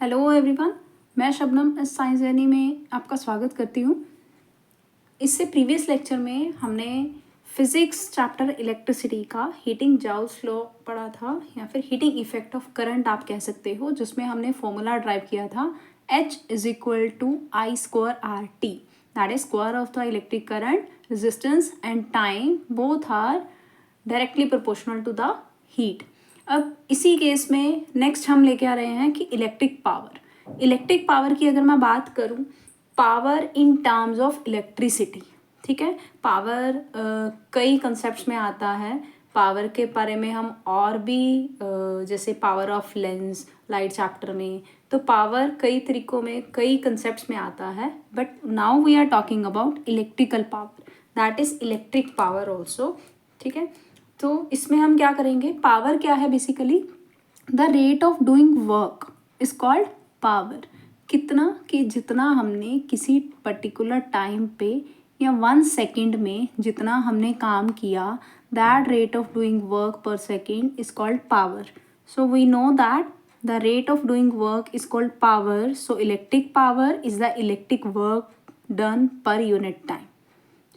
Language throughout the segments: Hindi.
हेलो एवरीवन, मैं शबनम इस साइंस जर्नी में आपका स्वागत करती हूँ। इससे प्रीवियस लेक्चर में हमने फिजिक्स चैप्टर इलेक्ट्रिसिटी का हीटिंग जॉउल्स लॉ पढ़ा था, या फिर हीटिंग इफेक्ट ऑफ करंट आप कह सकते हो, जिसमें हमने फॉर्मूला ड्राइव किया था H is equal to I square R T, that is square of the electric current, resistance and time both are directly proportional to the heat. अब इसी केस में नेक्स्ट हम लेके आ रहे हैं कि इलेक्ट्रिक पावर की अगर मैं बात करूं, power in terms of electricity, ठीक है। पावर कई कंसेप्ट्स में आता है। पावर के बारे में हम और भी जैसे power of lens light chapter में, तो पावर कई तरीकों में कई कंसेप्ट्स में आता है, but now we are talking about electrical power, that is electric power also, ठीक है। तो इसमें हम क्या करेंगे, पावर क्या है basically, the rate of doing work is called power. कितना कि जितना हमने किसी पर्टिकुलर टाइम पे या 1 सेकेंड में जितना हमने काम किया, that rate of doing work per second is called power. So we know that the rate of doing work is called power. So electric power is the electric work done per unit time,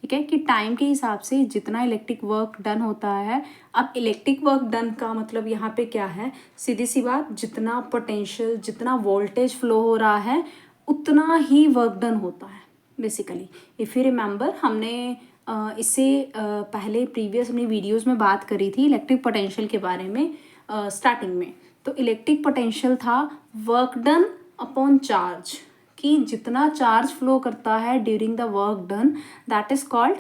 ठीक है, कि टाइम के हिसाब से जितना इलेक्ट्रिक वर्क डन होता है। अब इलेक्ट्रिक वर्क डन का मतलब यहाँ पे क्या है, सीधी सी बात, जितना पोटेंशियल, जितना वोल्टेज फ्लो हो रहा है, उतना ही वर्क डन होता है बेसिकली। इफ़ यू रिमेंबर, हमने इससे पहले प्रीवियस अपनी वीडियोस में बात करी थी इलेक्ट्रिक पोटेंशियल के बारे में स्टार्टिंग में। तो इलेक्ट्रिक पोटेंशियल था वर्क डन अपॉन चार्ज, कि जितना चार्ज फ्लो करता है during the work done, that is called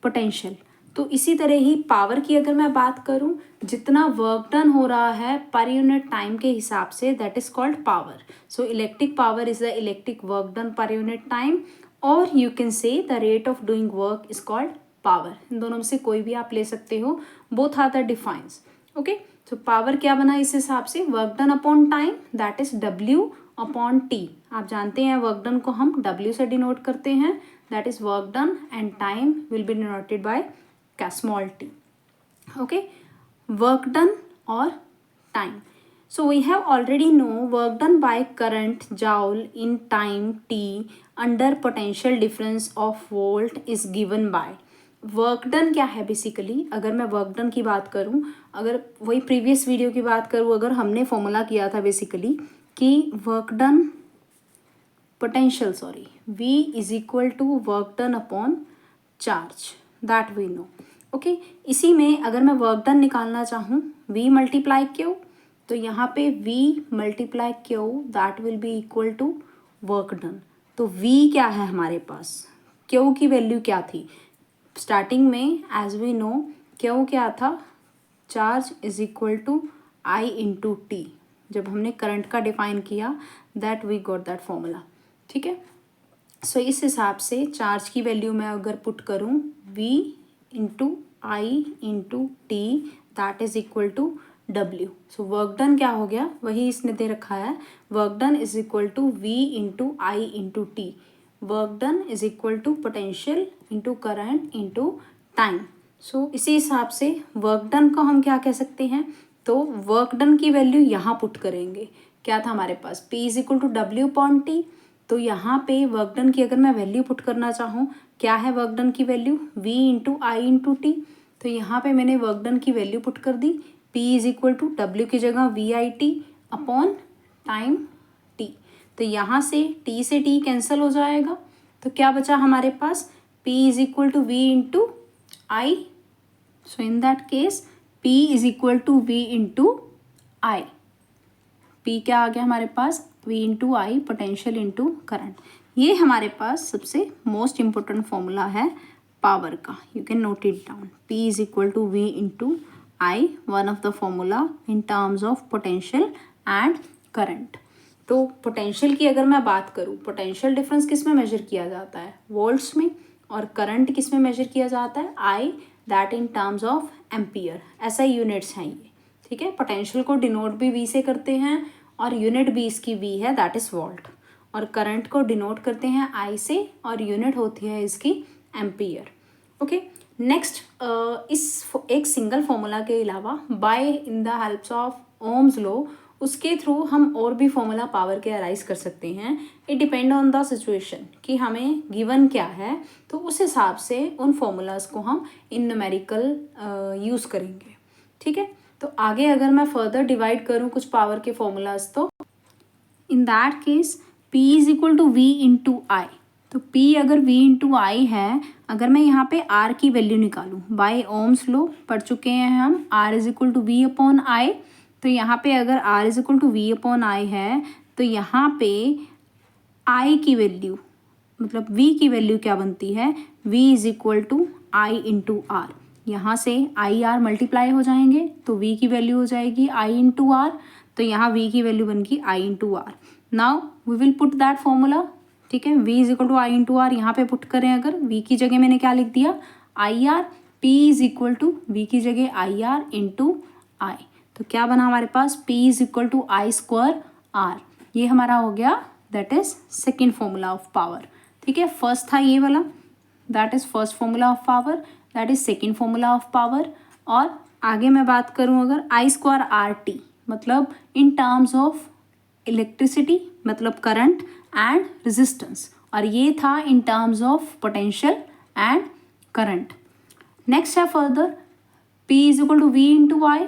potential. तो इसी तरह ही पावर की अगर मैं बात करूं, जितना वर्क डन हो रहा है पर यूनिट टाइम के हिसाब से, that is called power. So electric power is the electric work done per unit time, और you can say the rate of doing work is called power. इन दोनों में से कोई भी आप ले सकते हो, both are the defines, okay. तो पावर क्या बना इस हिसाब से, work done upon time, that is W upon T. आप जानते हैं वर्क डन को हम W से डिनोट करते हैं, that is work done, and time will be denoted by small T, okay. Work done और time, so we have already know work done by current joule in time t under potential difference of volt is given by. Work done क्या है बेसिकली, अगर मैं वर्क डन की बात करूं, अगर वही प्रीवियस वीडियो की बात करूं, अगर हमने फॉर्मूला किया था बेसिकली कि work done potential, sorry, V is equal to work done upon charge, that we know, okay. इसी में अगर मैं वर्क डन निकालना चाहूँ, V मल्टीप्लाई Q, तो यहाँ पे V multiply Q, that will be equal to work done. तो V क्या है हमारे पास, Q की वैल्यू क्या थी स्टार्टिंग में, एज वी नो Q क्या था, charge is equal to I into T. जब हमने करंट का डिफाइन किया, that we got that formula, ठीक है। सो इस हिसाब से चार्ज की वैल्यू मैं अगर पुट करूं, V into I into T, that is equal to W। So work done क्या हो गया, वही इसने दे रखा है, work done is equal to V into I into T. Work done is equal to potential into current into time. So इसी हिसाब से वर्क डन को हम क्या कह सकते हैं, तो वर्क डन की वैल्यू यहाँ पुट करेंगे, क्या था हमारे पास, P is equal to W upon T. तो यहाँ पे वर्क डन की अगर मैं वैल्यू पुट करना चाहूँ, क्या है वर्क डन की value, V into I into T. तो यहाँ पे मैंने वर्क डन की वैल्यू पुट कर दी, P is equal to W की जगह V I T upon time T. तो यहाँ से T से T कैंसिल हो जाएगा, तो क्या बचा हमारे पास, P is equal to V into I. So in that case P is equal to V into I. P क्या आ गया हमारे पास, V into I, potential into current. ये हमारे पास सबसे मोस्ट इम्पोर्टेंट फॉर्मूला है पावर का, you can note it down. P is equal to V into I, one of the formula in terms of potential and current. तो पोटेंशियल की अगर मैं बात करूँ, पोटेंशियल डिफरेंस किस में मेजर किया जाता है, वोल्ट्स में, और करंट किस में मेजर किया जाता है, I, that in terms of ampere. ऐसा यूनिट्स हैं ये, ठीक है। पोटेंशियल को डिनोट भी V से करते हैं, और यूनिट भी इसकी V है, दैट इज वोल्ट। और करंट को डिनोट करते हैं I से, और यूनिट होती है इसकी एम्पियर, ओके। नेक्स्ट, इस एक सिंगल फॉर्मूला के अलावा by in the helps of Ohm's law, उसके थ्रू हम और भी फॉर्मूला पावर के अराइज कर सकते हैं। It depend on the situation कि हमें गिवन क्या है, तो उस हिसाब से उन फॉर्मूलाज को हम इन न्यूमेरिकल यूज़ करेंगे। ठीक है, तो आगे अगर मैं फर्दर डिवाइड करूँ कुछ पावर के फॉर्मूलाज, तो in that case P is equal to V into I. तो P अगर V इंटू आई है, अगर मैं यहाँ पे R की वैल्यू निकालूँ, बाय ओम्स लॉ पढ़ चुके हैं हम, R is equal to V upon I. तो यहाँ पे अगर R is equal to V upon I है, तो यहाँ पे I की वैल्यू मतलब V की वैल्यू क्या बनती है, V is equal to I into R. यहाँ से आई आर मल्टीप्लाई हो जाएंगे, तो V की वैल्यू हो जाएगी I इंटू आर, तो यहाँ V की वैल्यू बन गई I into R. Now we will put that formula. ठीक है, V is equal to I into R यहाँ पे पुट करें, अगर V की जगह मैंने क्या लिख दिया, I R, P is equal to V की जगह आई आर इंटू आई। तो क्या बना हमारे पास, P is equal to I square R. ये हमारा हो गया, that is second formula of power. ठीक है, फर्स्ट था ये वाला, that is first formula of power, that is second formula of power. और आगे मैं बात करूँ अगर आई स्क्वायर आर टी, मतलब इन टर्म्स ऑफ इलेक्ट्रिसिटी, मतलब करंट एंड रेजिस्टेंस, और ये था in terms of potential and current. Next है further P is equal to V into I.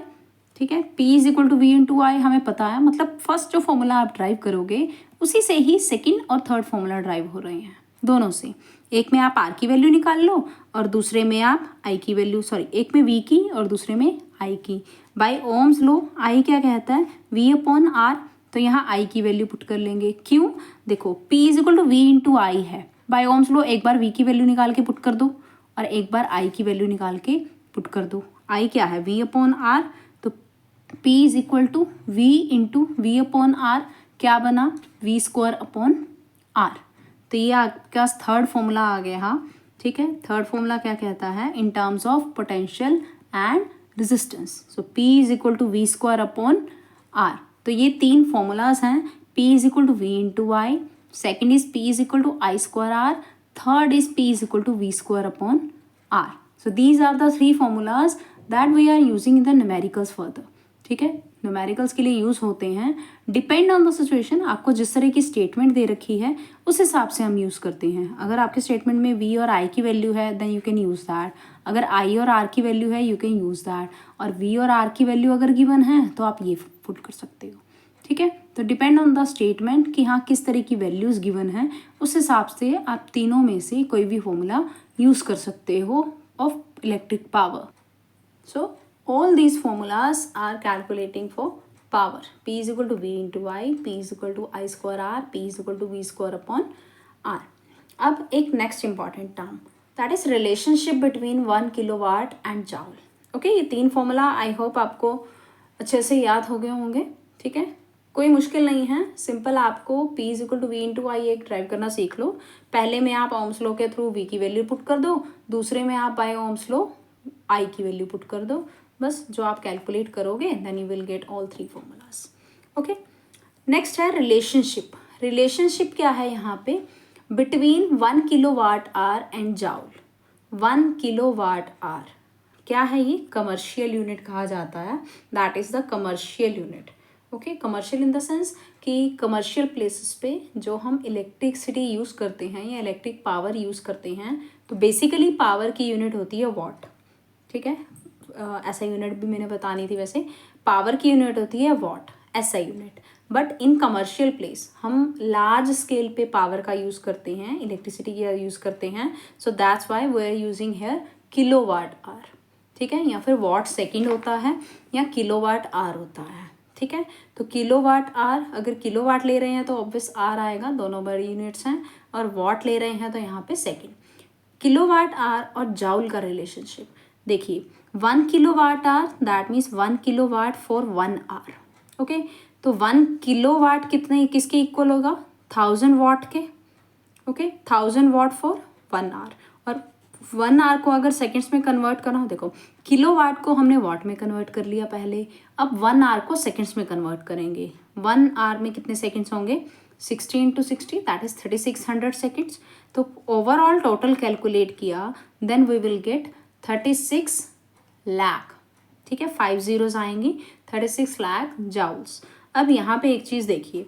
ठीक है, P is equal to V into I हमें पता है, मतलब फर्स्ट जो फॉर्मूला आप ड्राइव करोगे उसी से ही सेकंड और थर्ड फॉर्मूला ड्राइव हो रहे हैं, दोनों से। एक में आप R की वैल्यू निकाल लो और दूसरे में आप I की वैल्यू, सॉरी एक में V की और दूसरे में I की। बाय ओम्स लो I क्या कहता है, V अपॉन R, तो यहाँ I की वैल्यू पुट कर लेंगे। क्यों, देखो P is equal to V into I है, बाय ओम्स लो एक बार V की वैल्यू निकाल के पुट कर दो और एक बार I की वैल्यू निकाल के पुट कर दो। I क्या है, V अपॉन R, तो P is equal to V into V upon R, क्या बना, V स्क्वायर अपॉन R। तो ये आपका थर्ड फॉर्मूला आ गया। हाँ ठीक है, थर्ड फॉर्मूला क्या कहता है, in terms of potential and resistance, so P is equal to V square upon R। तो ये तीन फॉर्मूलाज हैं, P is equal to V into I, second is P is equal to I square R, third is P is equal to V square upon R. So these are the three formulas that we are using in the numericals further. ठीक है, न्यूमेरिकल्स के लिए यूज़ होते हैं, डिपेंड ऑन द सिचुएशन, आपको जिस तरह की स्टेटमेंट दे रखी है उस हिसाब से हम यूज़ करते हैं। अगर आपके स्टेटमेंट में V और I की वैल्यू है then you can use that, अगर I और R की वैल्यू है यू कैन यूज़ दैट, और V और R की वैल्यू अगर गिवन है तो आप ये पुट कर सकते हो। ठीक है, तो डिपेंड ऑन द स्टेटमेंट कि हाँ किस तरह की वैल्यूज़ गिवन है, उस हिसाब से आप तीनों में से कोई भी फॉर्मूला यूज़ कर सकते हो of electric power. So all these formulas are calculating for power. P is equal to V into I, P is equal to I square R, P is equal to V square upon R. अब एक next important term, that is relationship between 1 kilowatt and joule. Okay, ये तीन फॉर्मूला आई होप आपको अच्छे से याद हो गए होंगे। ठीक है, कोई मुश्किल नहीं है, सिंपल आपको P is equal to V into I एक ड्राइव करना सीख लो। पहले में आप ओम्स लॉ के थ्रू V की वैल्यू पुट कर दो, दूसरे में आप बाय ओम्स लॉ I की वैल्यू पुट कर दो, बस जो आप कैलकुलेट करोगे then you will get all three formulas. Okay, next है रिलेशनशिप। रिलेशनशिप क्या है यहाँ पे, between 1 kilowatt hour and joule. 1 kilowatt our क्या है, ये कमर्शियल यूनिट कहा जाता है, that is the commercial unit. Okay, commercial in the sense कि कमर्शियल प्लेसेस पे जो हम इलेक्ट्रिसिटी यूज़ करते हैं या इलेक्ट्रिक पावर यूज़ करते हैं, तो बेसिकली पावर की यूनिट होती है वॉट। ठीक है, ऐसा यूनिट भी मैंने बतानी थी, वैसे पावर की यूनिट होती है वॉट, ऐसा unit. But in commercial place हम लार्ज स्केल पे पावर का यूज़ करते हैं, इलेक्ट्रिसिटी का यूज़ करते हैं, so that's why we are using here kilowatt hour. ठीक है, या फिर वॉट सेकेंड होता है या किलोवाट आवर होता है। ठीक है, तो किलोवाट आवर, अगर किलोवाट ले रहे हैं तो ऑब्वियस आर आएगा, दोनों बड़ी यूनिट्स हैं, और वॉट ले रहे हैं तो यहाँ पे सेकेंड। किलोवाट आवर और जाउल का रिलेशनशिप देखिए, 1 kilowatt hour that means 1 kilowatt for 1 hour. Okay, तो 1 किलोवाट कितने किसके इक्वल होगा, 1000 वाट के। ओके, 1000 वाट फॉर 1 आवर, और 1 आवर को अगर सेकेंड्स में कन्वर्ट करना हो, देखो किलोवाट को हमने वाट में कन्वर्ट कर लिया पहले, अब 1 आवर को सेकेंड्स में कन्वर्ट करेंगे। 1 आवर में कितने सेकेंड्स होंगे, 60 इंटू 60 दैट इज 3600 सेकेंड्स। तो ओवरऑल टोटल कैलकुलेट किया then we will get 36 lakh. ठीक है, 5 zeros आएंगी, 36 लाख जाउल्स। अब यहाँ पे एक चीज़ देखिए,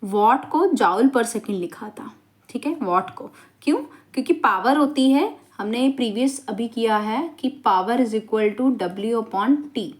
वॉट को जाउल पर सेकेंड लिखा था, ठीक है, वॉट को क्यों, क्योंकि पावर होती है, हमने प्रीवियस अभी किया है कि power is equal to W upon T,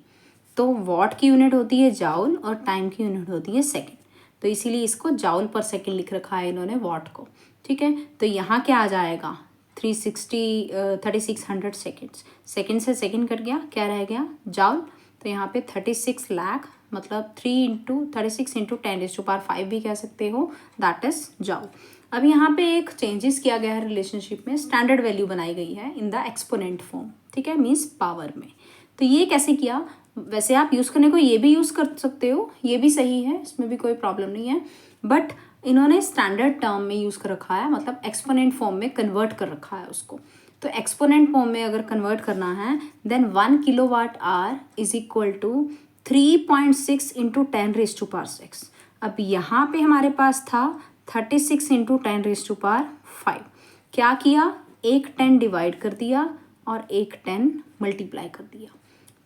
तो वॉट की यूनिट होती है जाउल और टाइम की यूनिट होती है सेकेंड, तो इसीलिए इसको जाउल पर सेकेंड लिख रखा है इन्होंने वॉट को, ठीक है। तो यहाँ क्या आ जाएगा 3600 सेकेंड्स, सेकेंड से सेकेंड कट गया, क्या रह गया जाउल, तो यहाँ पे 36 लाख मतलब 36 इंटू 10⁵ भी कह सकते हो, दैट इज जाउल। अब यहाँ पे एक चेंजेस किया गया है रिलेशनशिप में, स्टैंडर्ड वैल्यू बनाई गई है इन द एक्सपोनेंट फॉर्म, ठीक है, मीन्स पावर में। तो ये कैसे किया, वैसे आप यूज़ करने को ये भी यूज़ कर सकते हो, ये भी सही है, इसमें भी कोई प्रॉब्लम नहीं है, बट इन्होंने स्टैंडर्ड टर्म में यूज़ कर रखा है, मतलब एक्सपोनेंट फॉर्म में कन्वर्ट कर रखा है उसको। तो एक्सपोनेंट फॉर्म में अगर कन्वर्ट करना है then 1 kilowatt hour is equal to 3.6 into 10⁻⁶। अब यहाँ पे हमारे पास था 36 इंटू 10⁵, क्या किया, एक 10 डिवाइड कर दिया और एक 10 मल्टीप्लाई कर दिया,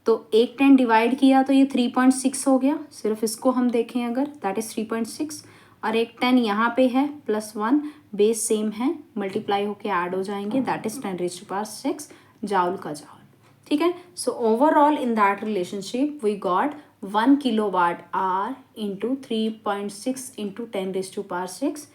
तो एक 10 डिवाइड किया तो ये 3.6 हो गया, सिर्फ इसको हम देखें अगर, दैट इज 3.6, और एक 10 यहाँ पे है +1, बेस सेम है, मल्टीप्लाई होके ऐड हो जाएंगे, दैट इज 10⁻⁶ जाउल का जाउल, ठीक है। So overall in that relationship we got 1 kilowatt hour into 3.6 into 10⁻⁶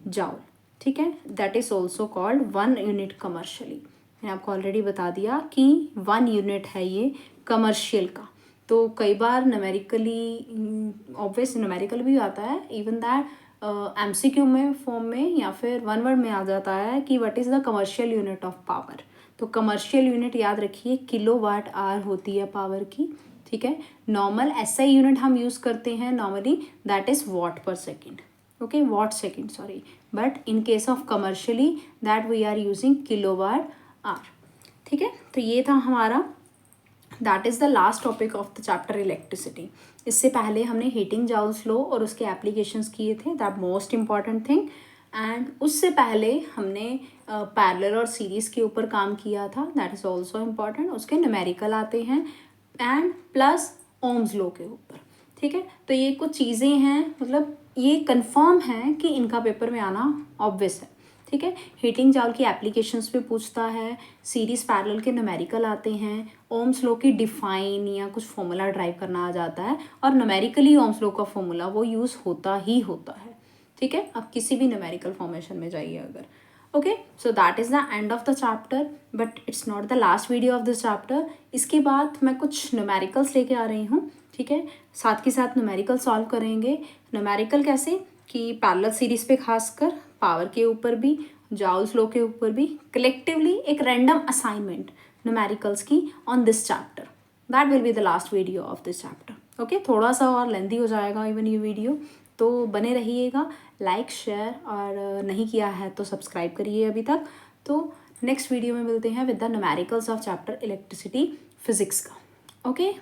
joule, ठीक है, that is also called 1 unit commercially. मैंने आपको ऑलरेडी बता दिया कि 1 यूनिट है ये कमर्शियल का, तो कई बार न्यूमेरिकली ऑब्वियस न्यूमेरिकल भी आता है, इवन दैट MCQ में फॉर्म में या फिर वन वर्ड में आ जाता है कि what is the commercial unit of power. तो कमर्शियल यूनिट याद रखिए किलोवाट आवर होती है पावर की, ठीक है। नॉर्मल SI यूनिट हम यूज़ करते हैं normally, that is watt per second, okay, watt second sorry, but in case of commercially that we are using kilowatt hour, ठीक है। तो ये था हमारा, that is the last topic of the chapter electricity. इससे पहले हमने हीटिंग जाउल्स लॉ और उसके एप्लीकेशंस किए थे, that most important thing, and उससे पहले हमने पैरेलल और सीरीज़ के ऊपर काम किया था, दैट इज़ ऑल्सो इम्पॉर्टेंट, उसके न्यूमेरिकल आते हैं, एंड प्लस ओम्स लॉ के ऊपर, ठीक है। तो ये कुछ चीज़ें हैं, मतलब ये कंफर्म है कि इनका पेपर में आना ऑब्वियस है, ठीक है। हीटिंग जाउल की एप्लीकेशंस पे पूछता है, सीरीज पैरेलल के न्यूमेरिकल आते हैं, ओम्स लॉ की डिफाइन या कुछ फॉर्मूला ड्राइव करना आ जाता है, और न्यूमेरिकली ओम्स लॉ का फॉर्मूला वो यूज़ होता ही होता है, ठीक है। अब किसी भी न्यूमेरिकल फॉर्मेशन में जाइए अगर, okay. So that is the end of the chapter, but it's not the last video of this chapter. इसके बाद मैं कुछ न्यूमेरिकल्स लेके आ रही हूँ, ठीक है, साथ के साथ न्यूमेरिकल सॉल्व करेंगे। न्यूमेरिकल कैसे कि पैरेलल सीरीज पे खासकर, पावर के ऊपर भी, जाउल्स लॉ के ऊपर भी, कलेक्टिवली एक रैंडम असाइनमेंट न्यूमेरिकल्स की on this chapter, that will be the last video of this chapter, okay. थोड़ा सा और लेंथी हो जाएगा इवन ये वीडियो, तो बने रहिएगा, लाइक शेयर, और नहीं किया है तो सब्सक्राइब करिए अभी तक। तो नेक्स्ट वीडियो में मिलते हैं with the numericals of chapter electricity physics का, ओके।